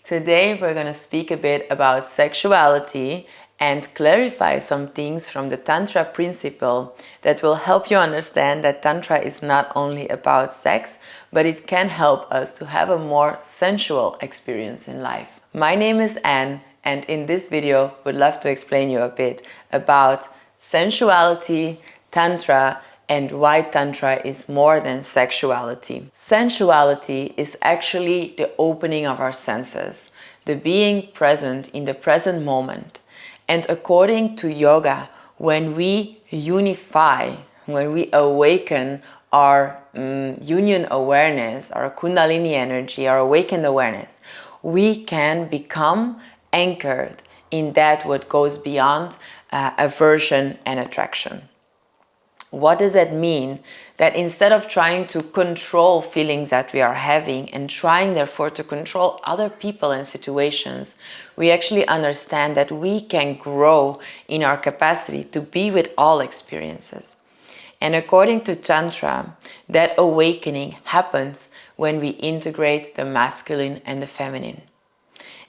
Today we're going to speak a bit about sexuality and clarify some things from the Tantra principle that will help you understand that Tantra is not only about sex, but it can help us to have a more sensual experience in life. My name is Anne, and in this video would love to explain you a bit about sensuality, Tantra, and why Tantra is more than sexuality. Sensuality is actually the opening of our senses, the being present in the present moment. And according to yoga, when we unify, when we awaken our union awareness, our kundalini energy, our awakened awareness, we can become anchored in that what goes beyond aversion and attraction. What does that mean? That instead of trying to control feelings that we are having and trying therefore to control other people and situations, we actually understand that we can grow in our capacity to be with all experiences. And according to Tantra, that awakening happens when we integrate the masculine and the feminine.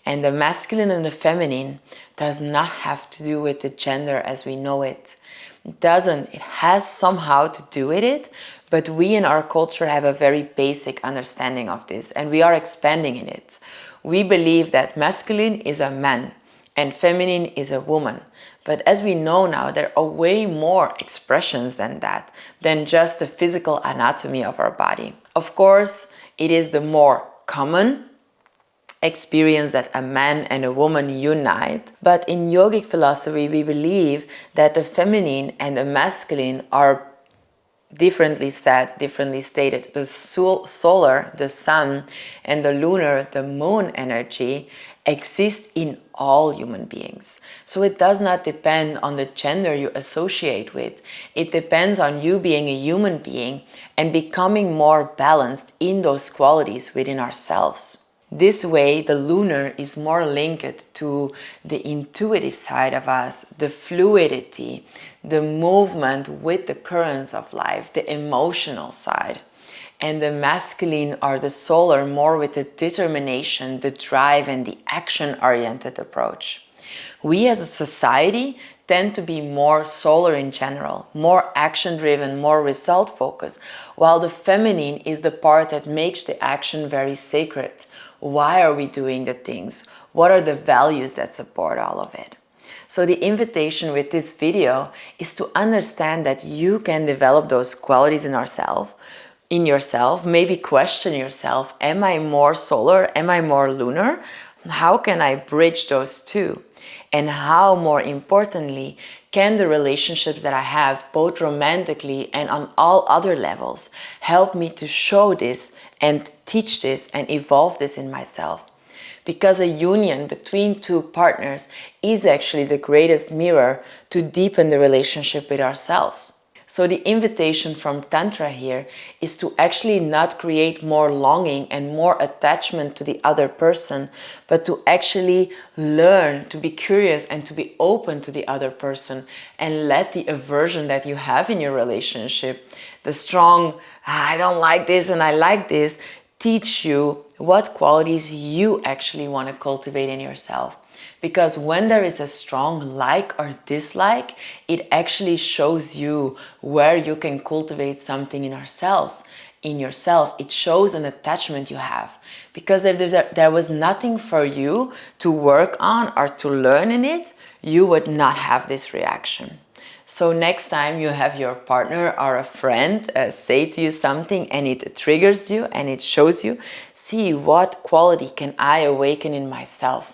And the masculine and the feminine does not have to do with the gender as we know it. It doesn't. It has somehow to do with it, but we in our culture have a very basic understanding of this, and we are expanding in it. We believe that masculine is a man and feminine is a woman. But as we know now, there are way more expressions than that, than just the physical anatomy of our body. Of course, it is the more common experience that a man and a woman unite, but in yogic philosophy we believe that the feminine and the masculine are differently said, differently stated. The solar, the sun, and the lunar, the moon energy exist in all human beings. So it does not depend on the gender you associate with. It depends on you being a human being and becoming more balanced in those qualities within ourselves. This way, the lunar is more linked to the intuitive side of us, the fluidity, the movement with the currents of life, the emotional side. And the masculine or the solar more with the determination, the drive, and the action-oriented approach. We as a society tend to be more solar in general, more action-driven, more result-focused, while the feminine is the part that makes the action very sacred. Why are we doing the things? What are the values that support all of it? So the invitation with this video is to understand that you can develop those qualities in yourself, maybe question yourself, am I more solar? Am I more lunar? How can I bridge those two? And how, more importantly, can the relationships that I have, both romantically and on all other levels, help me to show this and teach this and evolve this in myself? Because a union between two partners is actually the greatest mirror to deepen the relationship with ourselves. So the invitation from Tantra here is to actually not create more longing and more attachment to the other person, but to actually learn to be curious and to be open to the other person and let the aversion that you have in your relationship, the strong, I don't like this and I like this, teach you what qualities you actually want to cultivate in yourself. Because when there is a strong like or dislike, it actually shows you where you can cultivate something in yourself. It shows an attachment you have. Because if there was nothing for you to work on or to learn in it, you would not have this reaction. So next time you have your partner or a friend say to you something and it triggers you and it shows you, see what quality can I awaken in myself.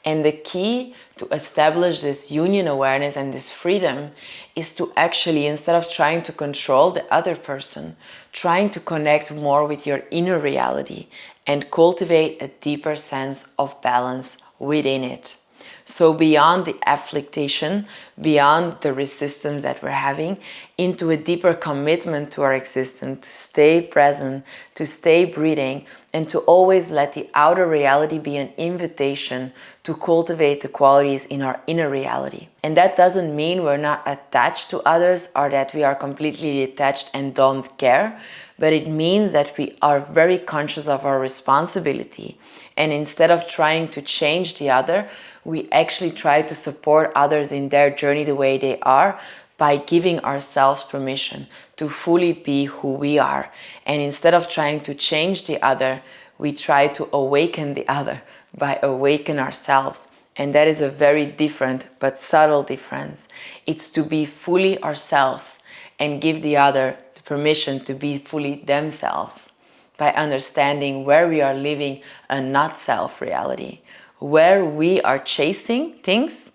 And the key to establish this union awareness and this freedom is to actually, instead of trying to control the other person, trying to connect more with your inner reality and cultivate a deeper sense of balance within it. So beyond the affliction, beyond the resistance that we're having, into a deeper commitment to our existence, to stay present, to stay breathing, and to always let the outer reality be an invitation to cultivate the qualities in our inner reality. And that doesn't mean we're not attached to others or that we are completely detached and don't care, but it means that we are very conscious of our responsibility. And instead of trying to change the other, we actually try to support others in their journey the way they are, by giving ourselves permission to fully be who we are. And instead of trying to change the other, we try to awaken the other by awaken ourselves. And that is a very different but subtle difference. It's to be fully ourselves and give the other the permission to be fully themselves, by understanding where we are living a not-self reality, where we are chasing things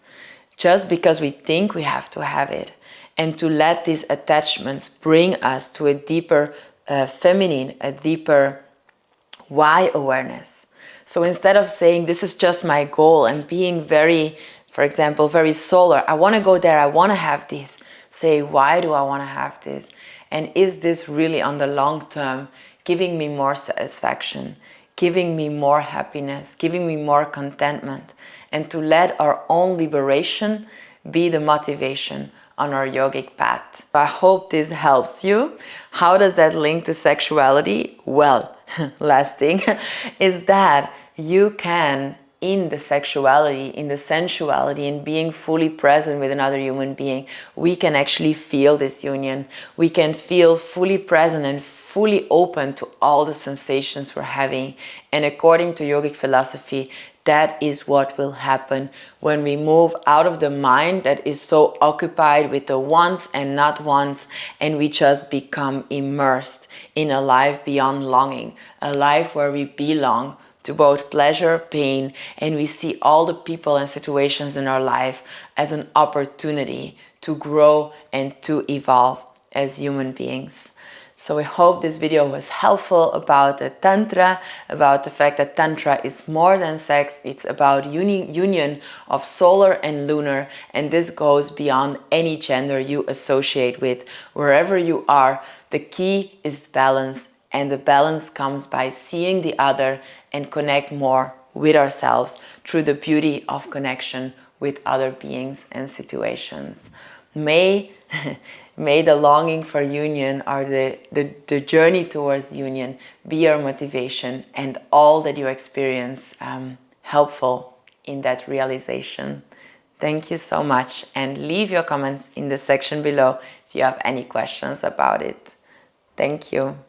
just because we think we have to have it, and to let these attachments bring us to a deeper feminine, a deeper why awareness. So instead of saying this is just my goal and being very, for example, very solar, I want to go there, I want to have this, say why do I want to have this, and is this really on the long term giving me more satisfaction, giving me more happiness, giving me more contentment, and to let our own liberation be the motivation on our yogic path. I hope this helps you. How does that link to sexuality? Well, last thing is that you can, in the sexuality, in the sensuality, in being fully present with another human being, we can actually feel this union. We can feel fully present and fully open to all the sensations we're having. And according to yogic philosophy, that is what will happen when we move out of the mind that is so occupied with the wants and not wants, and we just become immersed in a life beyond longing, a life where we belong to both pleasure, pain, and we see all the people and situations in our life as an opportunity to grow and to evolve as human beings. So I hope this video was helpful about the Tantra, about the fact that Tantra is more than sex. It's about union of solar and lunar, and this goes beyond any gender you associate with. Wherever you are, the key is balance, and the balance comes by seeing the other and connect more with ourselves through the beauty of connection with other beings and situations. May the longing for union, or the journey towards union, be your motivation, and all that you experience helpful in that realization. Thank you so much, and leave your comments in the section below if you have any questions about it. Thank you.